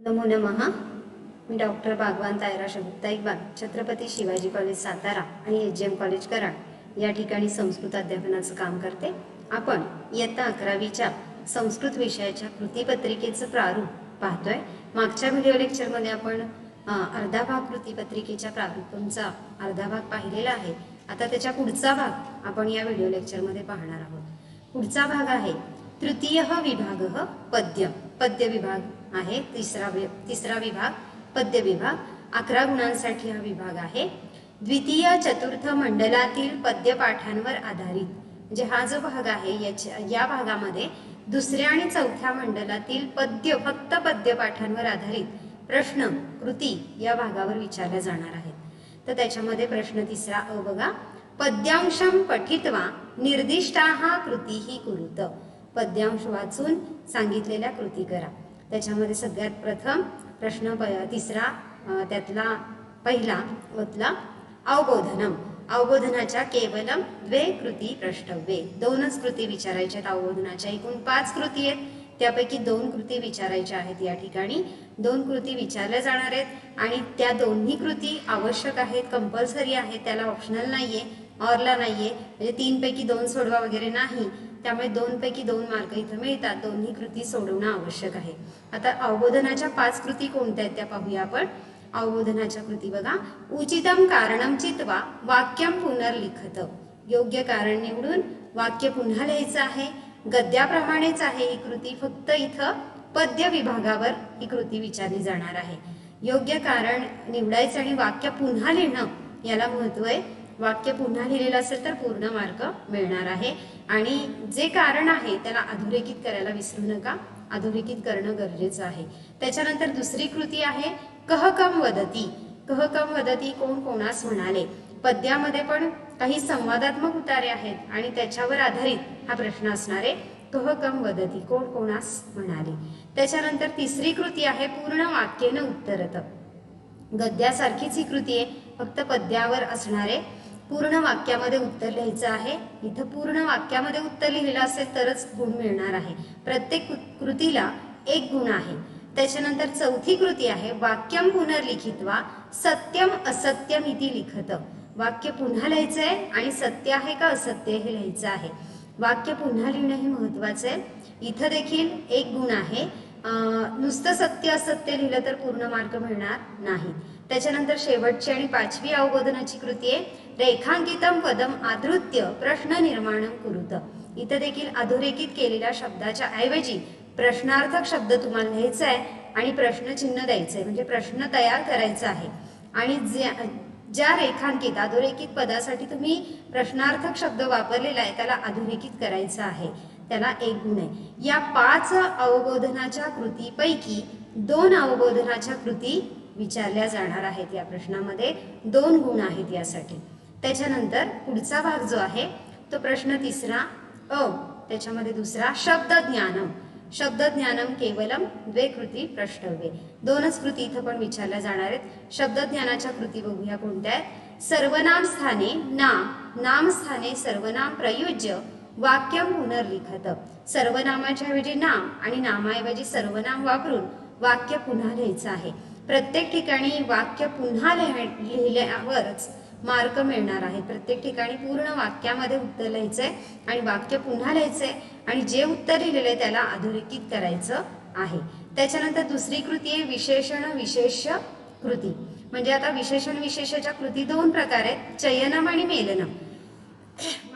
नमो नमः. मी डॉक्टर भागवान तायरा शगुप्ता इकबाल, छत्रपती शिवाजी कॉलेज सातारा आणि HGM कॉलेज कराड या ठिकाणी संस्कृत अध्यापनाचं काम करते. आपण इयत्ता 11वीच्या संस्कृत विषयाच्या कृतीपत्रिकेचं प्रारूप पाहतोय. मागच्या व्हिडिओ लेक्चरमध्ये आपण अर्धा भाग कृतीपत्रिकेच्या प्रारूपांचा अर्धा भाग पाहिलेला आहे. आता त्याच्या पुढचा भाग आपण या व्हिडिओ लेक्चरमध्ये पाहणार आहोत. पुढचा भाग आहे तृतीय विभाग पद्य. पद्य विभाग आहे. तिसरा विभाग पद्य विभाग. 11 गुणांसाठी हा विभाग आहे. द्वितीय चतुर्थ मंडलातील पद्य पाठांवर आधारित, म्हणजे हा जो भाग आहे या भागामध्ये दुसऱ्या आणि चौथ्या मंडलातील फक्त पद्य पाठांवर आधारित प्रश्न कृती या भागावर विचारल्या जाणार आहेत. तर त्याच्यामध्ये प्रश्न तिसरा बघा. पद्यांशम पठित्वा निर्दिष्टाः कृतीः कुरुत. पद्यांश वाचून सांगितलेल्या कृती करा. त्याच्यामध्ये सगळ्यात प्रथम प्रश्न तिसरा त्यातला पहिला होतला अवबोधनम. अवबोधनाच्या केवलम 2 कृती प्रष्टव्ये. 2च कृती विचारायच्या आहेत. अवबोधनाच्या एकूण 5 कृती आहेत, त्यापैकी 2 कृती विचारायच्या आहेत. या ठिकाणी 2 कृती विचारल्या जाणार आहेत आणि त्या दोन्ही कृती आवश्यक आहेत, कंपल्सरी आहेत. त्याला ऑप्शनल नाहीये, ऑरला नाहीये, म्हणजे 3 पैकी 2 सोडवा वगैरे नाही. त्यामुळे 2 पैकी 2 मार्क इथं मिळतात. दोन्ही कृती सोडवणं आवश्यक आहे. आता अवबोधनाच्या 5 कृती कोणत्या आहेत त्या पाहूया आपण. अवबोधनाच्या कृती बघा. उचितम कारणम चित्वा वाक्यम पुनर्लिखत. योग्य कारण निवडून वाक्य पुन्हा लिहायचं आहे. गद्याप्रमाणेच आहे ही कृती, फक्त इथं पद्य विभागावर ही कृती विचारली जाणार आहे. योग्य कारण निवडायचं आणि वाक्य पुन्हा लिहिणं याला महत्व आहे. वाक्य पुन्हा लिहिलेलं असेल तर पूर्ण मार्क मिळणार आहे. आणि जे कारण आहे त्याला अधोरेखित करायला विसरू नका. अधोरेखित करणं गरजेचं आहे. त्याच्यानंतर दुसरी कृती आहे कह कम वदती. कह कम वदती, कोण कोणास म्हणाले. पद्यामध्ये पण काही संवादात्मक उतारे आहेत आणि त्याच्यावर आधारित हा प्रश्न असणार आहे. कह कम वदती, कोण कोणास म्हणाले. त्याच्यानंतर तिसरी कृती आहे पूर्ण वाक्येन उत्तरत. गद्यासारखीच ही कृती आहे, फक्त पद्यावर असणारे पूर्ण वाक्यामध्ये उत्तर लिहायचं आहे. इथं पूर्ण वाक्यामध्ये उत्तर लिहिलं असेल तरच गुण मिळणार आहे. प्रत्येक कृतीला 1 गुण आहे. त्याच्यानंतर चौथी कृती आहे वाक्यम पुनर्लिखित्वा सत्यम असत्यम इति लिखत. वाक्य पुन्हा लिहायचं आहे आणि सत्य आहे का असत्य हे लिहायचं आहे. वाक्य पुन्हा लिहिणं हे महत्वाचं आहे. इथं देखील 1 गुण आहे. नुसतं सत्य असत्य लिहिलं तर पूर्ण मार्क मिळणार नाही. त्याच्यानंतर शेवटची आणि 5वी अवबोधनाची कृती आहे रेखांकितम पदम आधृत्य प्रश्न निर्माणम कुरुत. इथं देखील अधोरेखित केलेल्या शब्दाच्या ऐवजी प्रश्नार्थक शब्द तुम्हाला लिहायचा आहे आणि प्रश्नचिन्ह द्यायचं आहे, म्हणजे प्रश्न तयार करायचा आहे. आणि ज्या रेखांकित अधोरेखित पदासाठी तुम्ही प्रश्नार्थक शब्द वापरलेला आहे त्याला अधोरेखित करायचं आहे. त्याला 1 गुण आहे. या 5 अवबोधनाच्या कृतीपैकी 2 अवबोधनाच्या कृती विचारल्या जाणार आहेत. या प्रश्नामध्ये 2 गुण आहेत यासाठी. त्याच्यानंतर पुढचा भाग जो आहे तो प्रश्न तिसरा त्याच्यामध्ये दुसरा शब्दज्ञानम. शब्दज्ञानम केवलम 2 कृती प्रष्टव्ये. 2च कृती इथं पण विचारल्या जाणार आहेत. शब्दज्ञानाच्या कृती बघूया कोणत्या आहेत. सर्वनाम स्थाने नाम स्थाने सर्वनाम प्रयुज्य वाक्यम पुनर्लिखत. सर्वनामाच्या ऐवजी नाम आणि नामाऐवजी सर्वनाम वापरून वाक्य पुन्हा लिहायचं आहे. प्रत्येक ठिकाणी वाक्य पुन्हा लिहिल्यावरच मार्क मिळणार आहे. प्रत्येक ठिकाणी पूर्ण वाक्यामध्ये उत्तर लिहायचंय आणि वाक्य पुन्हा लिहायचंय आणि जे उत्तर लिहिलेलं आहे त्याला अधोरेखित करायचं आहे. त्याच्यानंतर दुसरी कृती आहे विशेषण विशेष्य कृती. म्हणजे आता विशेषण विशेषच्या कृती 2 प्रकार आहेत, चयनम आणि मेलनम.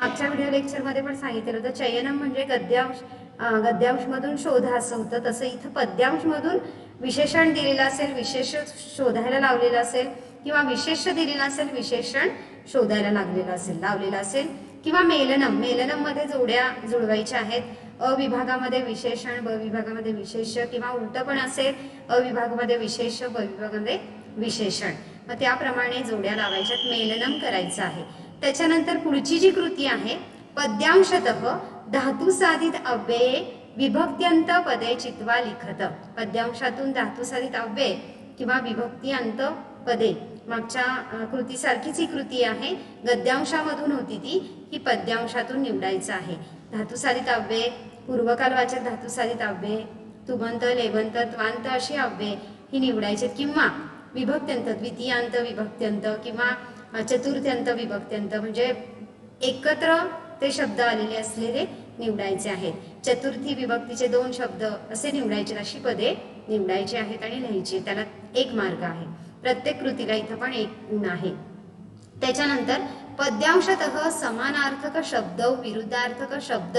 मागच्या व्हिडिओ लेक्चरमध्ये पण सांगितलेलं होतं चयनम म्हणजे गद्यांश मधून शोधा असं होतं. तसं इथं पद्यांश मधून विशेषण दिलेलं असेल, विशेष शोधायला लावलेलं असेल, किंवा विशेष दिलेलं असेल, विशेषण शोधायला लावलेलं असेल, किंवा मेलनम. मेलनम मध्ये जोड्या जुळवायच्या आहेत. अ विभागामध्ये विशेषण, ब विभागामध्ये विशेष्य, किंवा उलट पण असेल, अ विभागामध्ये विशेष्य, ब विभागामध्ये विशेषण. मग त्याप्रमाणे जोड्या लावायच्यात, मेलनम करायचं आहे. त्याच्यानंतर पुढची जी कृती आहे पद्यांशतः धातुसाधित अव्यये विभक्त्यंत पदे चित्वा लिखत. पद्यांशातून धातुसाधित अव्यय किंवा विभक्ती अंत पदे. मागच्या कृतीसारखीच ही कृती आहे. गद्यांशामधून होती ती, ही पद्यांशातून निवडायचं आहे. धातुसाधित अव्यय, पूर्वकालवाचक धातुसाधित अव्यय, तुबंत, लेबंत, त्वांत अशी अव्यय ही निवडायचे किंवा विभक्त्यंत, द्वितीयांत विभक्त्यंत किंवा चतुर्थ्यंत विभक्त्यंत म्हणजे एकत्र ते शब्द आलेले असलेले निवडायचे आहेत. चतुर्थी विभक्तीचे 2 शब्द असे निवडायचे, अशी पदे निवडायची आहेत आणि लिहायची. त्याला 1 मार्क आहे. प्रत्येक कृतीला इथं पण 1 गुण आहे. त्याच्यानंतर पद्यांशतः समानार्थक शब्द विरुद्धार्थक शब्द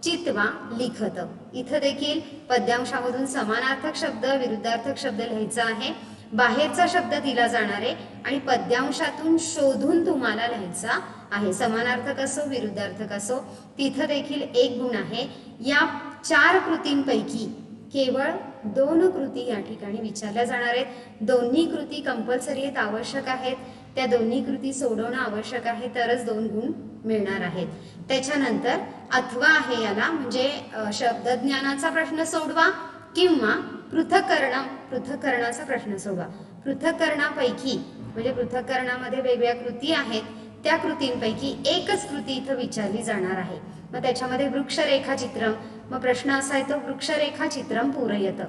चित्वा लिखत. इथं देखील पद्यांशामधून समानार्थक शब्द विरुद्धार्थक शब्द लिहायचा आहे. बाहेरचा शब्द दिला जाणार आहे आणि पद्यांशातून शोधून तुम्हाला लिहायचा आहे. समानार्थक असो विरुद्धार्थक असो तिथं देखील 1 गुण आहे. या 4 कृतींपैकी केवळ 2 कृती या ठिकाणी विचारल्या जाणार आहेत. दोन्ही कृती कंपल्सरी आहेत, आवश्यक आहेत. त्या दोन्ही कृती सोडवणं आवश्यक आहे, तरच 2 गुण मिळणार आहेत. त्याच्यानंतर अथवा आहे याला, म्हणजे शब्दज्ञानाचा प्रश्न सोडवा किंवा पृथक्करणाचा प्रश्न सोडवा. पृथक्करणापैकी म्हणजे पृथक्करणामध्ये वेगवेगळ्या कृती आहेत, त्या कृतींपैकी एकच कृती इथं विचारली जाणार आहे. मग त्याच्यामध्ये वृक्षरेखाचित्रम, मग प्रश्न असा येतो वृक्षरेखाचित्रम पूरयत.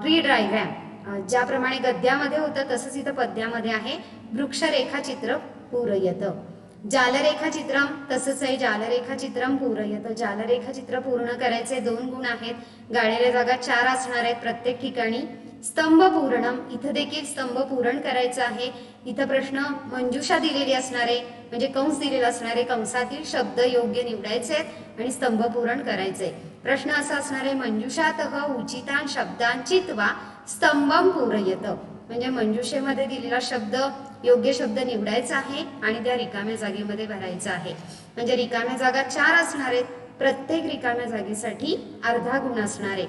ट्री डायग्रॅम ज्याप्रमाणे गद्यामध्ये होतं तसंच इथं पद्यामध्ये आहे, वृक्षरेखाचित्र पूरयत. जालरेखाचित्रम तसंच आहे, जालरेखाचित्रम पूरयत. जालरेखाचित्र पूर्ण करायचे 2 गुण आहेत. गाळलेल्या जागा 4 असणार आहेत प्रत्येक ठिकाणी. स्तंभ पूरणम, इथं देखील स्तंभ पूरण करायचं आहे. इथं प्रश्न मंजुषा दिलेली असणार आहे, म्हणजे कंस दिलेला असणार आहे. कंसातील शब्द योग्य निवडायचे आहेत आणि स्तंभ पूरण करायचे. प्रश्न असा असणार आहे मंजुषातः उचितान शब्दांचित्वा स्तंभम पूरयत, म्हणजे मंजुषेमध्ये दिलेला शब्द योग्य शब्द निवडायचा आहे आणि त्या रिकाम्या जागेमध्ये भरायचा आहे. म्हणजे रिकाम्या जागा 4 असणार आहेत. प्रत्येक रिकाम्या जागेसाठी अर्धा गुण असणार आहे.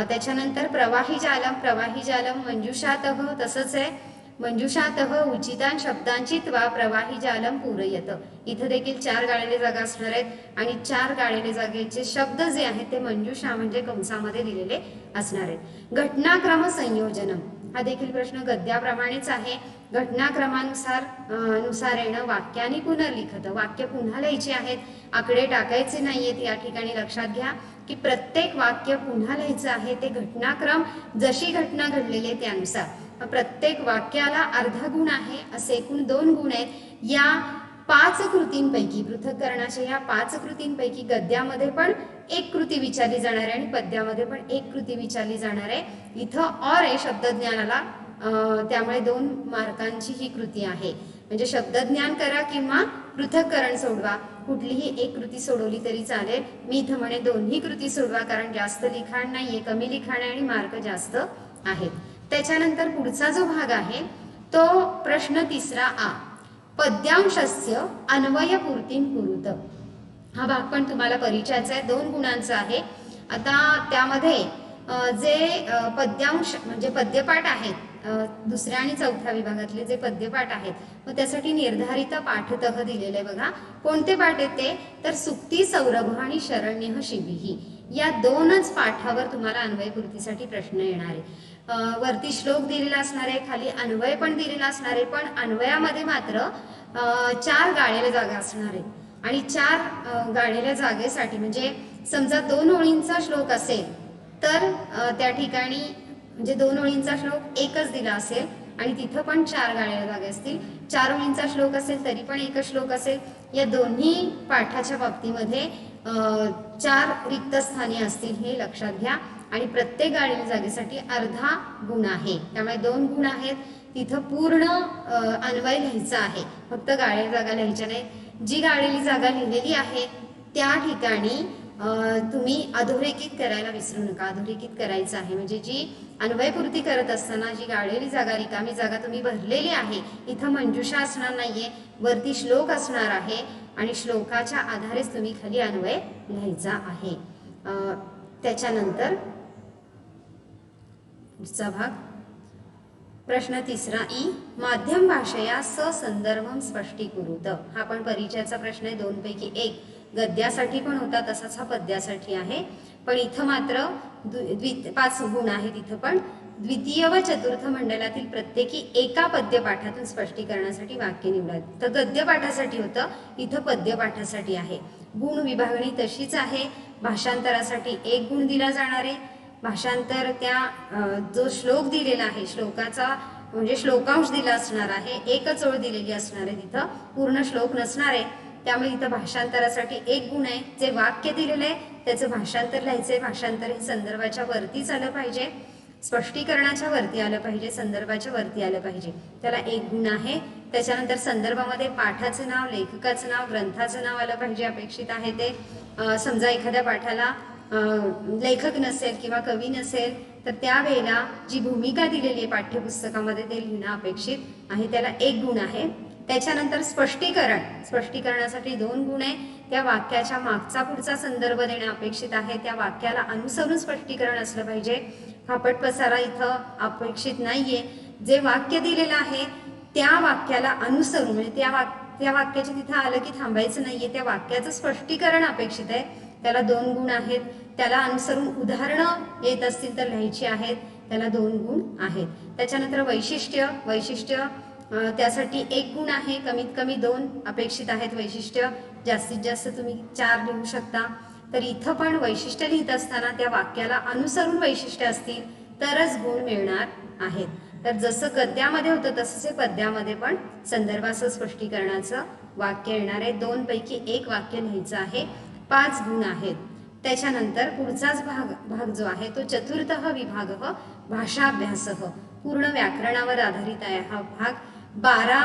त्याच्यानंतर प्रवाही जालम मंजुषातः तसंच आहे, मंजुषातः उचितान शब्दांचित्वा प्रवाही जालम पूरयत. इथं देखील 4 गाळलेल्या जागा असणार आहेत आणि 4 गाळलेल्या जागेचे शब्द जे आहेत ते मंजुषा म्हणजे कंसामध्ये दिलेले असणार आहेत. घटनाक्रम संयोजनम, हा देखील प्रश्न गद्याप्रमाणेच आहे. घटनाक्रमानुसार वाक्याने पुनर्लिखत, वाक्य पुन्हा लिहायचे आहेत, आकडे टाकायचे नाहीयेत. या ठिकाणी लक्षात घ्या की प्रत्येक वाक्य पुन्हा लिहायचं आहे. ते घटनाक्रम जशी घटना घडलेली आहे त्यानुसार. प्रत्येक वाक्याला अर्धा गुण आहे, असे एकूण 2 गुण आहेत. या 5 कृतींपैकी पृथक्करणाच्या या 5 कृतींपैकी गद्यामध्ये पण 1 कृती विचारली जाणार आहे आणि पद्यामध्ये पण 1 कृती विचारली जाणार आहे. इथं और आहे शब्दज्ञानाला, त्यामुळे 2 मार्कांची ही कृती आहे. म्हणजे शब्दज्ञान करा किंवा पृथक्करण सोडवा, कुठलीही 1 कृती सोडवली तरी चालेल. मी इथं म्हणे दोन्ही कृती सोडवा, कारण जास्त लिखाण नाहीये, कमी लिखाण आहे आणि मार्क जास्त आहेत. त्याच्यानंतर पुढचा जो भाग आहे तो प्रश्न 3 आ, पद्यांशस्य अन्वयपूर्तीं कुरुत. हा भाग पण तुम्हाला परिचयाचा आहे, 2 गुणांचा आहे. आता त्यामध्ये जे पद्यांश म्हणजे पद्यपाठ आहेत, 2ऱ्या आणि 4थ्या विभागातले जे पद्यपाठ आहेत, मग त्यासाठी निर्धारित पाठतः दिलेले आहे बघा. कोणते पाठ आहेत ते, तर सुक्ती, सौरभ आणि शरण्यः शिबिही, या 2च पाठावर तुम्हाला अन्वयपूर्तीसाठी प्रश्न येणार आहे. वरती श्लोक दिलेला असणार आहे, खाली अन्वय पण दिलेला असणार आहे, पण अन्वयामध्ये मात्र 4 गाळलेल्या जागा असणार आहेत आणि 4 गाळलेल्या जागेसाठी म्हणजे समजा 2 ओळींचा श्लोक असेल तर त्या ठिकाणी म्हणजे 2 ओळींचा श्लोक एकच दिला असेल आणि तिथं पण 4 गाळलेल्या जागा असतील. 4 ओळींचा श्लोक असेल तरी पण एकच श्लोक असेल. या दोन्ही पाठाच्या बाबतीमध्ये 4 रिक्त स्थाने असतील, हे लक्षात घ्या. आणि प्रत्येक गाळलेल्या जागेसाठी अर्धा गुण आहे, त्यामुळे 2 गुण आहेत. तिथं पूर्ण अन्वय लिहायचा आहे, फक्त गाळलेल्या जागा लिहायच्या नाहीत. जी गाळलेली जागा लिहिलेली आहे त्या ठिकाणी तुम्ही अधोरेखित करायला विसरू नका. अधोरेखित करायचं आहे, म्हणजे जी अन्वयपूर्ती करत असताना जी गाळलेली जागा, रिकामी जागा तुम्ही भरलेली आहे, इथं मंजुषा असणार नाहीये, वरती श्लोक असणार आहे आणि श्लोकाच्या आधारेच तुम्ही खाली अन्वय लिहायचा आहे. त्याच्यानंतर पुढचा भाग प्रश्न 3 ई, माध्यम भाषया ससंदर्भम स्पष्टीकुरुत. हा पण परिचयाचा प्रश्न आहे. 2 पैकी 1 गद्यासाठी पण होता, तसाच हा पद्यासाठी आहे. पण इथं मात्र 5 गुण आहेत. इथं पण द्वितीय व चतुर्थ मंडलातील प्रत्येकी एका पद्यपाठातून स्पष्टीकरणासाठी वाक्य निवडा. तर गद्यपाठासाठी होतं, इथं पद्यपाठासाठी आहे. गुण विभागणी तशीच आहे. भाषांतरासाठी 1 गुण दिला जाणार आहे, भाषांतर त्या जो श्लोक दिलेला आहे श्लोकाचा म्हणजे श्लोकांश दिला असणार आहे, एकच ओळ दिलेली असणार आहे, तिथं पूर्ण श्लोक नसणार आहे, त्यामुळे इथं भाषांतरासाठी 1 गुण आहे. जे वाक्य दिलेलं आहे त्याचं भाषांतर लिहायचंय. भाषांतर हे संदर्भाच्या वरतीच आलं पाहिजे, स्पष्टीकरणाच्या वरती आलं पाहिजे, संदर्भाच्या वरती आलं पाहिजे, त्याला 1 गुण आहे. त्याच्यानंतर संदर्भामध्ये पाठाचं नाव, लेखकाचं नाव, ग्रंथाचं नाव आलं पाहिजे, अपेक्षित आहे ते. समजा एखाद्या पाठाला लेखक नसेल किंवा कवी नसेल तर त्यावेळेला जी भूमिका दिलेली आहे पाठ्यपुस्तकामध्ये ते लिहिणं अपेक्षित आहे, त्याला 1 गुण आहे. त्याच्यानंतर स्पष्टीकरणासाठी 2 गुण आहे. त्या वाक्याच्या मागचा पुढचा संदर्भ देणं अपेक्षित आहे, त्या वाक्याला अनुसरून स्पष्टीकरण असलं पाहिजे. फापट पसारा इथं अपेक्षित नाहीये. जे वाक्य दिलेलं आहे त्या वाक्याला अनुसरून म्हणजे त्या वाक्याच्या तिथं आलं की थांबायचं नाहीये, त्या वाक्याचं स्पष्टीकरण अपेक्षित आहे, त्याला 2 गुण आहेत. त्याला अनुसरून उदाहरणं येत असतील तर लिहायची आहेत, त्याला 2 गुण आहेत. त्याच्यानंतर वैशिष्ट्य त्यासाठी 1 गुण आहे, कमीत कमी 2 अपेक्षित आहेत वैशिष्ट्य, जास्तीत जास्त तुम्ही 4 लिहू शकता. तर इथं पण वैशिष्ट्य लिहित असताना त्या वाक्याला अनुसरून वैशिष्ट्य असतील तरच गुण मिळणार आहेत. तर जसं गद्यामध्ये होतं तसंच हे पद्यामध्ये पण संदर्भाचं स्पष्टीकरणाचं वाक्य येणार आहे. 2 पैकी 1 वाक्य लिहायचं आहे, 5 गुण आहेत. त्याच्यानंतर पुढचाच भाग जो आहे तो चतुर्थ विभाग भाषाभ्यास, पूर्ण व्याकरणावर आधारित आहे हा भाग. 12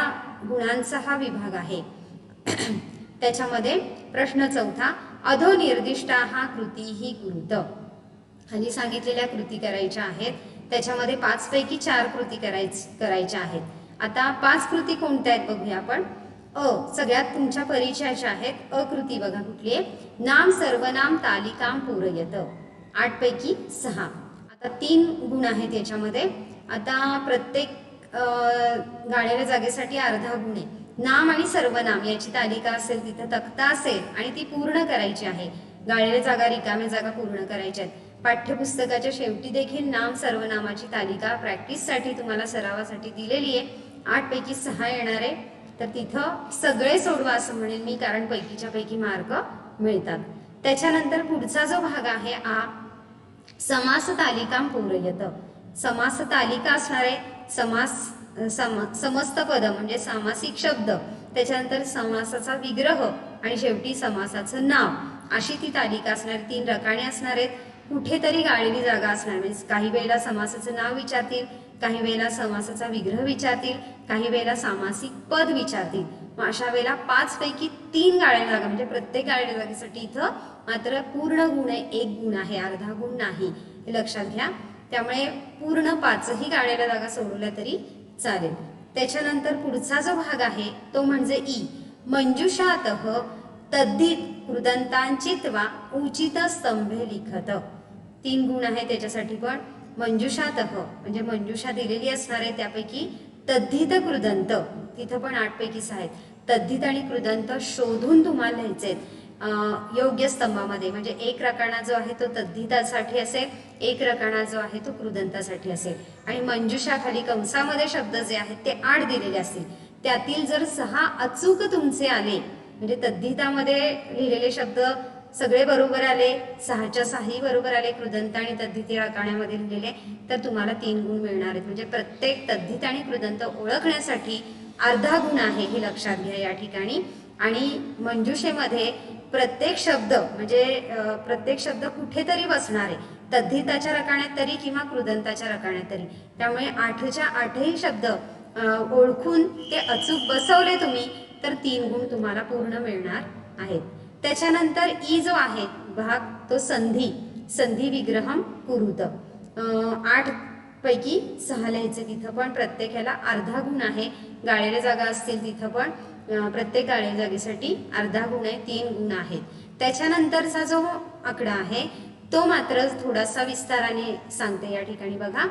गुणांचा हा विभाग आहे. त्याच्यामध्ये प्रश्न 4, अधोनिर्दिष्टा हा कृती ही कुरुत. खाली सांगितलेल्या कृती करायच्या आहेत, त्याच्यामध्ये 5 पैकी 4 कृती करायच्या आहेत. आता 5 कृती कोणत्या आहेत बघूया आपण. सगळ्यात तुमच्या परिचयाच्या आहेत. कृती बघा कुठली आहे, नाम सर्वनाम तालिकाम पूरयत, 8 पैकी 6. आता 3 गुण आहेत याच्यामध्ये. आता प्रत्येक गाळलेल्या जागेसाठी अर्धा गुण आहे. नाम आणि सर्वनाम याची तालिका असेल, तिथं तक्ता असेल आणि ती पूर्ण करायची आहे. गाळलेल्या जागा, रिकाम्या जागा पूर्ण करायच्या आहेत. पाठ्यपुस्तकाच्या शेवटी देखील नाम सर्वनामाची तालिका प्रॅक्टिससाठी तुम्हाला सरावासाठी दिलेली आहे. 8 पैकी 6 येणार आहे. तर तिथं सगळे सोडवा असं म्हणेन मी, कारण पैकीच्या पैकी मार्क मिळतात. त्याच्यानंतर पुढचा जो भाग आहे समास तालिकाम पूरयत. समास तालिका असणार आहे. समस्त पद म्हणजे सामासिक शब्द, त्याच्यानंतर समासाचा विग्रह आणि शेवटी समासाचं नाव, अशी ती तालिका असणार. 3 रकाने असणार आहेत. कुठेतरी गाळलेली जागा असणार, म्हणजे काही वेळेला समासाचं नाव विचारतील, काही वेळेला समासाचा विग्रह विचारतील, काही वेळेला सामासिक पद विचारतील. मग अशा वेळेला 5 पैकी 3 गाळलेल्या जागा, म्हणजे प्रत्येक गाळलेल्या जागेसाठी इथं मात्र पूर्ण गुण आहे, 1 गुण आहे, अर्धा गुण नाही, हे लक्षात घ्या. त्यामुळे पूर्ण 5ही गाळलेल्या जागा सोडवल्या तरी चालेल. त्याच्यानंतर पुढचा जो भाग आहे तो म्हणजे मंजुषातः तद्धित कृदंतांचित्वा उचित स्तंभे लिखत. 3 गुण आहे त्याच्यासाठी पण. मंजुषातः म्हणजे मंजुषा दिलेली असणार आहे, त्यापैकी तद्धित कृदंत तिथं पण 8 पैकी 6 आहेत. तद्धित आणि कृदंत शोधून तुम्हाला लिहायचे आहेत योग्य स्तंभामध्ये. म्हणजे 1 रकाना जो आहे तो तद्धितासाठी असेल, 1 रकाना जो आहे तो कृदंतासाठी असेल. आणि मंजुषा खाली कंसामध्ये शब्द जे आहेत ते 8 दिलेले असतील. त्यातील जर 6 अचूक तुमचे आले, म्हणजे तद्धितामध्ये लिहिलेले शब्द सगळे बरोबर आले, 6च्या 6ही बरोबर आले, कृदंत आणि तद्धित रकाण्यामध्ये लिहिलेले, तर तुम्हाला 3 गुण मिळणार आहेत. म्हणजे प्रत्येक तद्धित आणि कृदंत ओळखण्यासाठी अर्धा गुण आहे, हे लक्षात घ्या या ठिकाणी. आणि मंजुषेमध्ये प्रत्येक शब्द म्हणजे प्रत्येक शब्द कुठेतरी बसणार आहे, तद्धिताच्या रकाण्यात तरी किंवा कृदंताच्या रकाण्यात तरी. त्यामुळे 8च्या 8ही शब्द ओळखून ते अचूक बसवले तुम्ही तर 3 गुण तुम्हाला पूर्ण मिळणार आहेत. त्याच्यानंतर जो आहे भाग तो संधी विग्रहम कुरुत. 8 पैकी 6 लिहायचे, तिथं पण प्रत्येकाला अर्धा गुण आहे. गाळलेल्या जागा असतील तिथं पण प्रत्येक गाळलेल्या जागेसाठी अर्धा गुण आहे, 3 गुण आहेत. त्याच्यानंतरचा जो आकडा आहे तो मात्र थोडासा विस्ताराने सांगते या ठिकाणी बघा.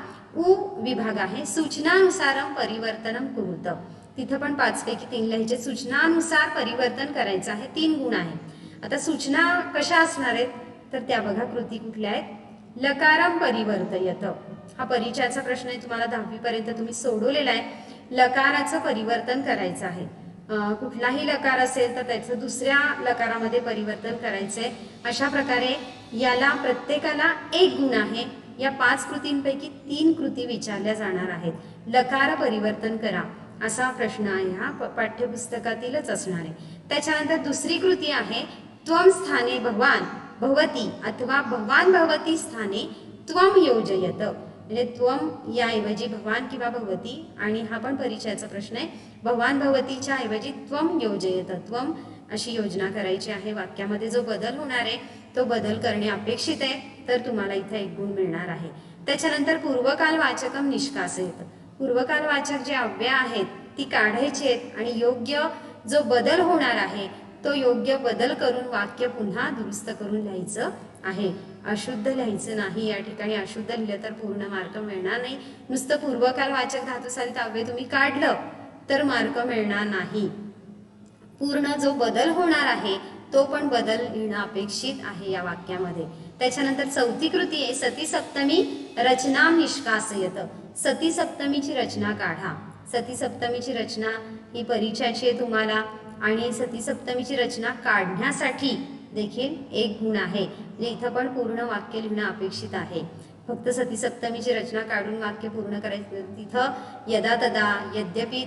विभाग आहे सूचनानुसारम परिवर्तनम कुरुत. तिथं पण 5 पैकी 3 लिहायचे. सूचनानुसार परिवर्तन करायचं आहे, 3 गुण आहे. आता सूचना कशा असणार आहेत तर त्या बघा कृती कुठल्या आहेत. लकारम परिवर्तयत, हा परिचयाचा प्रश्न आहे, तुम्हाला 10वी पर्यंत तुम्ही सोडवलेला आहे. लकाराचं परिवर्तन करायचं आहे. कुठलाही लकार असेल तर त्याचं दुसऱ्या लकारामध्ये परिवर्तन करायचंय. अशा प्रकारे याला प्रत्येकाला 1 गुण आहे. या 5 कृतींपैकी 3 कृती विचारल्या जाणार आहेत. लकार परिवर्तन करा असा प्रश्न आहे हा, पाठ्यपुस्तकातीलच असणार आहे. त्याच्यानंतर दुसरी कृती आहे त्वम स्थाने भवान भवती अथवा भवान भवती स्थाने त्वम योजयत. म्हणजे त्वम या ऐवजी भवान किंवा भवती, आणि हा पण परिचयाचा प्रश्न आहे. भवान भवतीच्या ऐवजी त्वम योजयत, त्वम अशी योजना करायची आहे. वाक्यामध्ये जो बदल होणार आहे तो बदल करणे अपेक्षित आहे, तर तुम्हाला इथे 1 गुण मिळणार आहे. त्याच्यानंतर पूर्वकाल वाचकम निष्कासयत. पूर्वकाल वाचक जे अव्यय आहेत ती काढायची आहेत आणि योग्य जो बदल होणार आहे तो योग्य बदल करून वाक्य पुन्हा दुरुस्त करून लिहायचं आहे. अशुद्ध लिहायचं नाही. या ठिकाणी अशुद्ध लिहिलं तर पूर्ण मार्क मिळणार नाही. नुसतं पूर्वकाल वाचक धातुसाधित अव्यय तुम्ही काढलं तर मार्क मिळणार नाही. पूर्ण जो बदल होणार आहे तो पण बदल लिहिणं अपेक्षित आहे या वाक्यामध्ये. त्याच्यानंतर चौथी कृती आहे सती सप्तमी रचना निष्कासयत. सती सप्तमीची रचना काढा. सती सप्तमीची रचना ही परिचयाची आहे तुम्हाला, आणि सती सप्तमीची रचना काढण्यासाठी देखील 1 गुण आहे. म्हणजे इथं पण पूर्ण वाक्य लिहिणं अपेक्षित आहे. फक्त सती सप्तमीची रचना काढून वाक्य पूर्ण करायचं, तिथं यदा तदा यद्यपि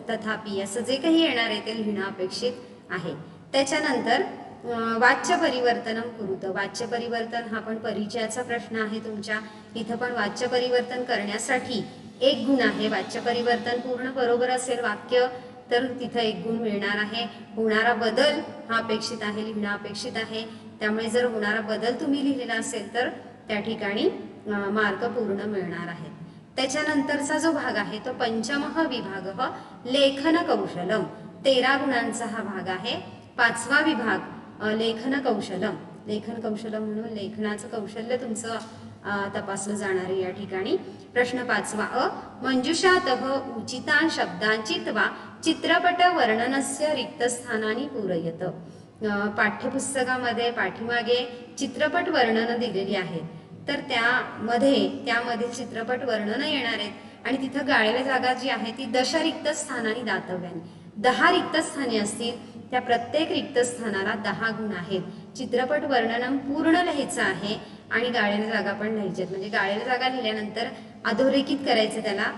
तथापि असं जे काही येणार आहे ते लिहिणं अपेक्षित आहे. त्याच्यानंतर वाच्य परिवर्तनम कुरुत. वाच्य परिवर्तन हा पण परिचयाचा प्रश्न आहे तुमच्या. इथं पण वाच्य परिवर्तन करण्यासाठी 1 गुण आहे. वाच्य परिवर्तन पूर्ण बरोबर असेल वाक्य तर तिथं 1 गुण मिळणार आहे. होणारा बदल हा अपेक्षित आहे, लिहिणं अपेक्षित आहे. त्यामुळे जर होणारा बदल तुम्ही लिहिलेला असेल तर त्या ठिकाणी मार्क पूर्ण मिळणार आहेत. त्याच्यानंतरचा जो भाग आहे तो पंचमः विभागः लेखन कौशलम. 13 गुणांचा हा भाग आहे. 5वा विभाग लेखन कौशलम. लेखन कौशलम म्हणून लेखनाचं कौशल्य तुमचं तपासलं जाणार आहे या ठिकाणी. प्रश्न 5वा मंजुषातः उचितान शब्दांची वा चित्रपट वर्णनस्य रिक्तस्थानानि पूरयत. पाठ्यपुस्तकामध्ये पाठीमागे चित्रपट वर्णन दिलेली आहेत, तर त्यामध्ये चित्रपट वर्णन येणार आहेत आणि तिथं गाळलेली जागा जी आहे ती 10 रिक्त स्थानांनी दातव्याने. 10 रिक्त स्थाने असतील, त्या प्रत्येक रिक्त स्थानाला 10 गुण आहेत. चित्रपट वर्णन पूर्ण लिहायचं आहे आणि गाळलेल्या जागा पण लिहायच्या आहेत. म्हणजे गाळलेल्या जागा लिहिल्यानंतर अधोरेखित करायचं, त्याला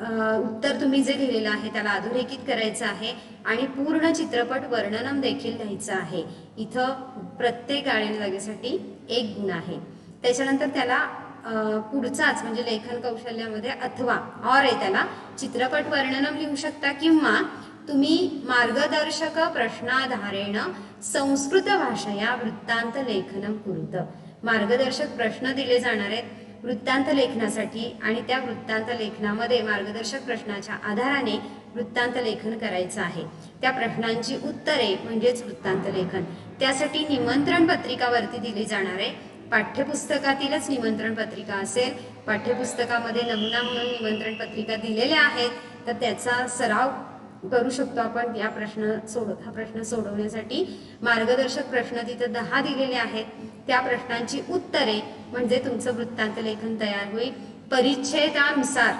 उत्तर तुम्ही जे लिहिलेलं आहे त्याला अधोरेखित करायचं आहे आणि पूर्ण चित्रपट वर्णनम देखील लिहायचं आहे. इथं प्रत्येक गाळलेल्या जागेसाठी 1 गुण आहे. त्याच्यानंतर त्याला पुढचाच म्हणजे लेखन कौशल्यामध्ये अथवा और आहे, त्याला चित्रपट वर्णनम लिहू शकता किंवा तुम्ही मार्गदर्शक प्रश्नाधारेण संस्कृत भाषया वृत्तांत लेखनम कुरुत. मार्गदर्शक प्रश्न दिले जाणार आहेत वृत्तांत लेखनासाठी आणि त्या वृत्तांत लेखनामध्ये मार्गदर्शक प्रश्नाच्या आधाराने वृत्तांत लेखन करायचं आहे. त्या प्रश्नांची उत्तरे म्हणजेच वृत्तांत लेखन. त्यासाठी निमंत्रण पत्रिका वरती दिली जाणार आहे. पाठ्यपुस्तकातीलच निमंत्रण पत्रिका असेल. पाठ्यपुस्तकामध्ये नमुना म्हणून निमंत्रण पत्रिका दिलेल्या आहेत, तर त्याचा सराव करू शकतो आपण. हा प्रश्न सोडवण्यासाठी मार्गदर्शक प्रश्न तिथं 10 दिलेले आहेत. त्या प्रश्नांची उत्तरे म्हणजे तुमचं वृत्तांत लेखन तयार होईल. परिच्छेदानुसार,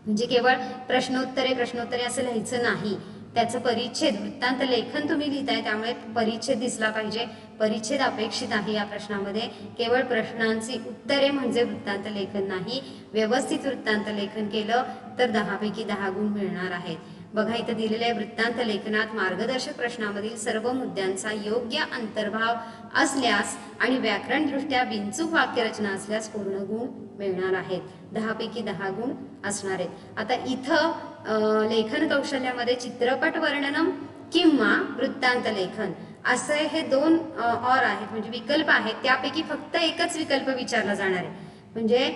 म्हणजे केवळ प्रश्नोत्तरे असं लिहायचं नाही, त्याचं परिच्छेद, वृत्तांत लेखन तुम्ही लिहिताय त्यामुळे परिच्छेद दिसला पाहिजे. परिच्छेद अपेक्षित आहे या प्रश्नामध्ये. केवळ प्रश्नांची उत्तरे म्हणजे वृत्तांत लेखन नाही. व्यवस्थित वृत्तांत लेखन केलं तर 10 पैकी 10 गुण मिळणार आहेत. बघा इथं दिलेल्या वृत्तांत लेखनात मार्गदर्शक प्रश्नामधील सर्व मुद्द्यांचा योग्य अंतर्भाव असल्यास आणि व्याकरणदृष्ट्या बिनचूक वाक्यरचना असल्यास पूर्ण गुण मिळणार आहेत. 10 पैकी 10 गुण असणार आहेत. आता इथं लेखन कौशल्यामध्ये चित्रपट वर्णनम किंवा वृत्तांत लेखन असे हे 2 और आहेत, म्हणजे विकल्प आहेत. त्यापैकी फक्त एकच विकल्प विचारला जाणार आहे. म्हणजे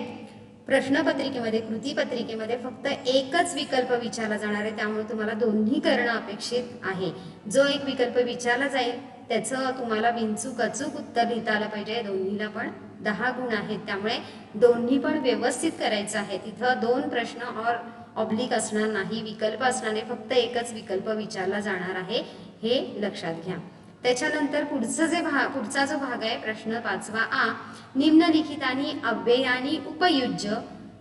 प्रश्नपत्रिकेमध्ये, कृतीपत्रिकेमध्ये फक्त एकच विकल्प विचारला जाणार आहे. त्यामुळे तुम्हाला दोन्ही करणं अपेक्षित आहे. जो एक विकल्प विचारला जाईल त्याचं तुम्हाला बिनचूक अचूक उत्तर लिहिता आलं पाहिजे. दोन्हीला पण 10 गुण आहेत, त्यामुळे दोन्ही पण व्यवस्थित करायचं आहे. तिथं 2 प्रश्न और ऑब्लिक असणार नाही, विकल्प असणार नाही, फक्त एकच विकल्प विचारला जाणार आहे, हे लक्षात घ्या. त्याच्यानंतर पुढचा जो भाग आहे प्रश्न 5वा आ निम्नलिखितानि अव्ययानि उपयुज्य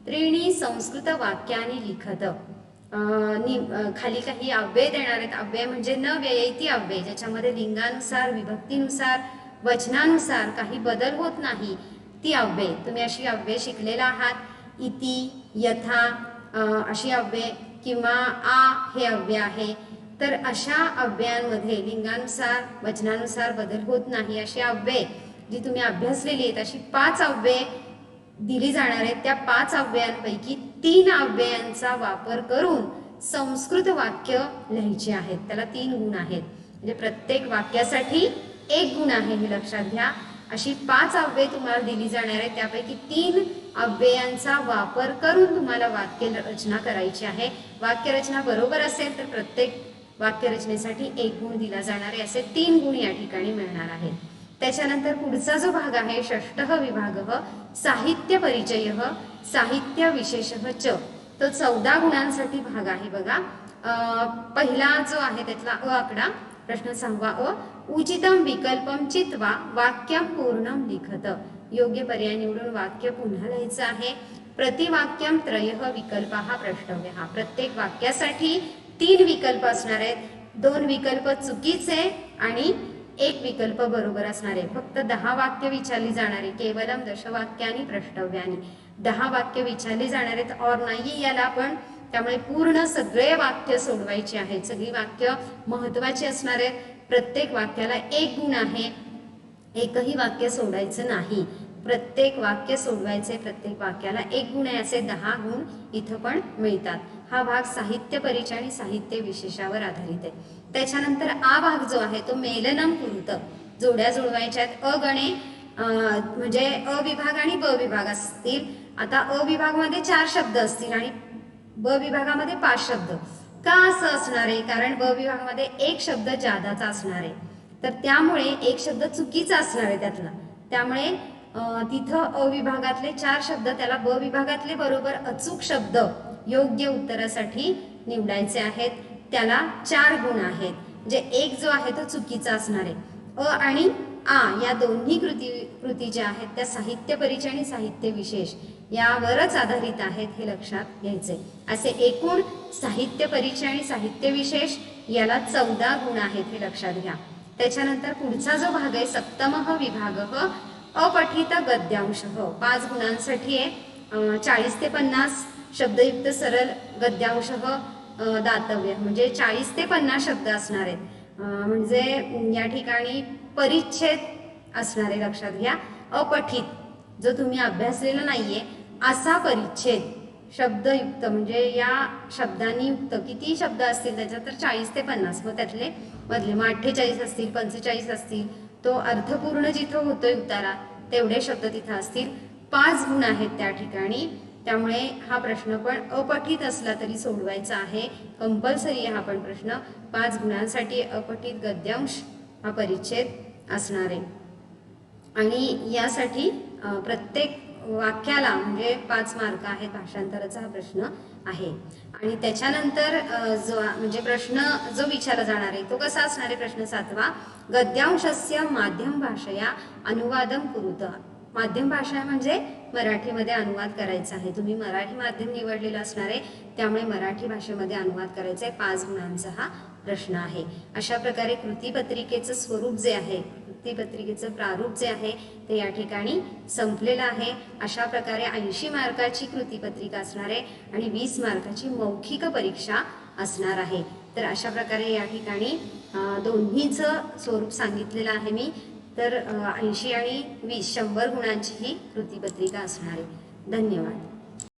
त्रीणी संस्कृत वाक्यानि लिखत. खाली काही अव्यय देणार आहेत. अव्यय म्हणजे न व्ययती अव्यय, ज्याच्यामध्ये लिंगानुसार, विभक्तीनुसार, वचनानुसार काही बदल होत नाही ती अव्यये, तुम्ही अशी अव्यये शिकलेला आहात, इति, यथा अशी अव्यये किंवा आ हे अव्यय आहे। तर अशा अव्ययांमध्ये लिंगानुसार वचनानुसार बदल होत नाही अशी अव्यये जी तुम्ही अभ्यासलेली आहेत अशी 5 अव्यये दिली जाणार आहेत। त्या 5 अव्ययांपैकी 3 अव्ययांचा वापर करून संस्कृत वाक्य लिहायचे आहेत। त्याला 3 गुण आहेत, म्हणजे प्रत्येक वाक्यासाठी 1 गुण आहे, हे लक्षात घ्या। अशी 5 अव्यये तुम्हाला दिली जाणार आहेत, त्यापैकी 3 अव्ययांचा वापर करून तुम्हाला वाक्य रचना करायची आहे। वाक्यरचना बरोबर असेल तर प्रत्येक वाक्यरचनेसाठी 1 गुण दिला जाणार आहे, असे 3 गुण या ठिकाणी मिळणार आहेत। त्याच्यानंतर पुढचा जो भाग आहे षष्ठः विभागः साहित्य परिचयः साहित्य विशेषः च, तो 14 गुणांसाठी भाग आहे बघा। पहिला जो आहे त्यातला अ आकडा, प्रश्न 6 उचितम विकल्पम चित्वा वाक्यम पूर्णम लिखत, योग्य पर्याय निवडून वाक्य पुन्हा लिहायचं आहे। प्रतिवाक्यम त्रयः विकल्पः प्रष्टव्यः, प्रत्येक वाक्यासाठी 3 विकल्प असणार आहेत, 2 विकल्प चुकीचे आणि 1 विकल्प बरोबर असणार आहे। फक्त 10 वाक्य विचारली जाणार आहे, केवलम दशवाक्यानी प्रष्टव्यानी 10 वाक्य विचारली जाणार आहेत, और नाही याला पण, त्यामुळे पूर्ण सगळे वाक्य सोडवायचे आहेत, सगळी वाक्य महत्वाची असणार आहेत। प्रत्येक वाक्याला 1 गुण आहे, एकही वाक्य सोडायचं नाही, प्रत्येक वाक्य सोडवायचे, प्रत्येक वाक्याला 1 गुण आहे, असे 10 गुण इथं पण मिळतात। हा भाग साहित्य परिचय आणि साहित्य विशेषावर आधारित आहे। त्याच्यानंतर आ भाग जो आहे तो मेलनम कुरुत, जोड्या जुळवायच्या आहेत। अ गणे म्हणजे अ विभाग आणि ब विभाग असतील। आता अ विभागामध्ये 4 शब्द असतील आणि ब विभागामध्ये 5 शब्द। का असं असणार आहे? कारण ब विभागामध्ये 1 शब्द जादाचा असणार आहे, तर त्यामुळे 1 शब्द चुकीचा असणार आहे त्यातला, त्यामुळे तिथं अ विभागातले 4 शब्द त्याला ब विभागातले बरोबर अचूक शब्द योग्य उत्तरासाठी निवडायचे आहेत, त्याला 4 गुण आहेत, म्हणजे 1 जो आहे तो चुकीचा असणार आहे। अ आणि आ या दोन्ही कृती ज्या आहेत त्या साहित्य परिचय आणि साहित्य विशेष यावरच आधारित आहेत, हे लक्षात घ्यायचे। असे एकूण साहित्य परिचय आणि साहित्य विशेष याला 14 गुण आहेत, हे लक्षात घ्या। त्याच्यानंतर पुढचा जो भाग आहे सप्तमः विभागः अपठित गद्यांशः, 5 गुणांसाठी आहे। 40 ते 50 शब्दयुक्त सरळ गद्यांशः दातव्य, म्हणजे 40 ते 50 शब्द असणार आहेत, म्हणजे या ठिकाणी परिच्छेद असणारे, लक्षात घ्या। अपठित जो तुम्ही अभ्यासलेला नाहीये असा परिच्छेद शब्दयुक्त, म्हणजे या शब्दांनी युक्त किती शब्द असतील त्याच्यात, तर 40 ते 50, मग त्यातले मधले 48 असतील, 45 असतील, तो अर्थपूर्ण जिथं होतोय उतारा तेवढे शब्द तिथं असतील। 5 गुण आहेत त्या ठिकाणी, त्यामुळे हा प्रश्न पण अपठित असला तरी सोडवायचा आहे, कंपल्सरी हा पण प्रश्न। 5 गुणांसाठी अपठित गद्यांश हा परिच्छेद असणार आहे आणि यासाठी प्रत्येक वाक्याला म्हणजे 5 मार्क आहेत, भाषांतराचा हा प्रश्न आहे। आणि त्याच्यानंतर जो म्हणजे प्रश्न जो विचारला जाणार आहे तो कसा असणार आहे, प्रश्न 7 गद्यांशस्य माध्यम भाषया अनुवादम कुरुत, माध्यम भाषा म्हणजे मराठीमध्ये अनुवाद करायचा आहे, तुम्ही मराठी माध्यम निवडलेलं असणार आहे, त्यामुळे मराठी भाषेमध्ये अनुवाद करायचा आहे। 5 गुणांचा हा प्रश्न आहे। अशा प्रकारे कृतीपत्रिकेचं स्वरूप जे आहे, कृतीपत्रिकेचं प्रारूप जे आहे ते या ठिकाणी संपलेलं आहे। अशा प्रकारे 80 मार्काची कृतीपत्रिका असणार आहे आणि 20 मार्काची मौखिक परीक्षा असणार आहे। तर अशा प्रकारे या ठिकाणी दोन्हीचं स्वरूप सांगितलेलं आहे मी। तर 80 आणि 20 100 गुणांची ही कृतीपत्रिका असणार आहे। धन्यवाद।